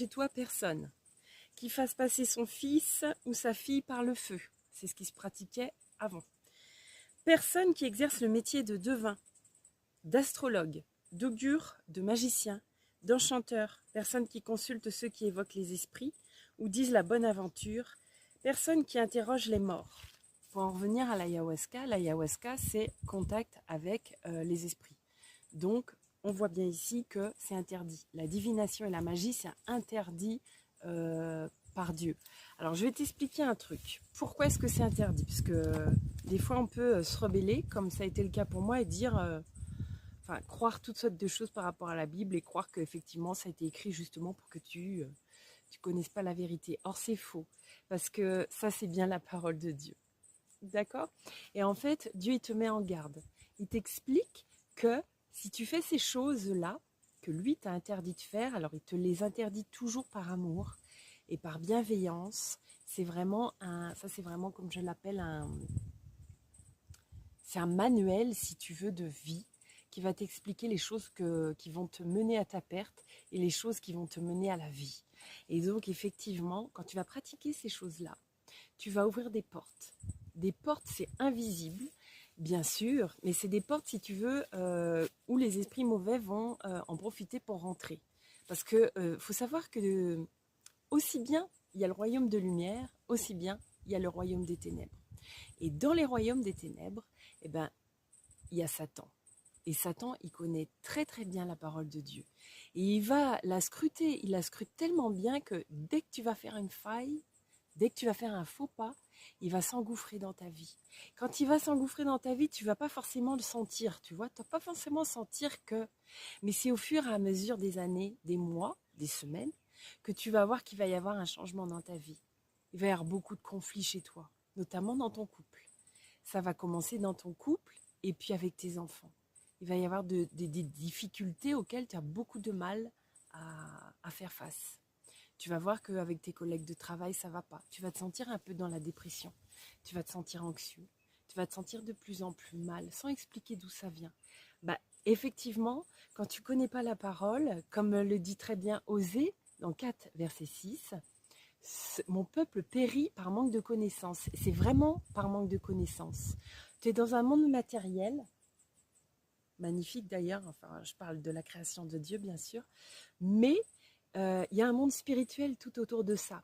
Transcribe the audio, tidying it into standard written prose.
chez toi personne qui fasse passer son fils ou sa fille par le feu. C'est ce qui se pratiquait avant. Personne qui exerce le métier de devin, d'astrologue, d'augure, de magicien, d'enchanteur, personne qui consulte ceux qui évoquent les esprits ou disent la bonne aventure, personne qui interroge les morts. Pour en revenir à l'ayahuasca c'est contact avec les esprits. Donc, on voit bien ici que c'est interdit. La divination et la magie, c'est interdit par Dieu. Alors, je vais t'expliquer un truc. Pourquoi est-ce que c'est interdit? Parce que des fois, on peut se rebeller, comme ça a été le cas pour moi, et dire, croire toutes sortes de choses par rapport à la Bible et croire qu'effectivement, ça a été écrit justement pour que tu connaisses pas la vérité. Or, c'est faux, parce que ça, c'est bien la parole de Dieu. D'accord? Et en fait, Dieu, il te met en garde. Il t'explique que si tu fais ces choses-là, que lui t'a interdit de faire, alors il te les interdit toujours par amour et par bienveillance. C'est vraiment c'est vraiment comme je l'appelle c'est un manuel, si tu veux, de vie qui va t'expliquer les choses qui vont te mener à ta perte et les choses qui vont te mener à la vie. Et donc, effectivement, quand tu vas pratiquer ces choses-là, tu vas ouvrir des portes. Des portes, c'est invisible, bien sûr, mais c'est des portes, si tu veux, où les esprits mauvais vont en profiter pour rentrer. Parce que faut savoir que aussi bien il y a le royaume de lumière, aussi bien il y a le royaume des ténèbres. Et dans les royaumes des ténèbres, eh ben, il y a Satan. Et Satan, il connaît très très bien la parole de Dieu. Et il va la scruter, il la scrute tellement bien que dès que tu vas faire une faille, dès que tu vas faire un faux pas, il va s'engouffrer dans ta vie. Quand il va s'engouffrer dans ta vie, tu ne vas pas forcément le sentir, tu vois. Tu ne vas pas forcément sentir que... Mais c'est au fur et à mesure des années, des mois, des semaines, que tu vas voir qu'il va y avoir un changement dans ta vie. Il va y avoir beaucoup de conflits chez toi, notamment dans ton couple. Ça va commencer dans ton couple et puis avec tes enfants. Il va y avoir des difficultés auxquelles tu as beaucoup de mal à faire face. Tu vas voir qu'avec tes collègues de travail, ça ne va pas. Tu vas te sentir un peu dans la dépression. Tu vas te sentir anxieux. Tu vas te sentir de plus en plus mal, sans expliquer d'où ça vient. Effectivement, quand tu ne connais pas la parole, comme le dit très bien Osée, dans 4, verset 6, mon peuple périt par manque de connaissances. C'est vraiment par manque de connaissances. Tu es dans un monde matériel, magnifique d'ailleurs, je parle de la création de Dieu bien sûr, mais il y a un monde spirituel tout autour de ça.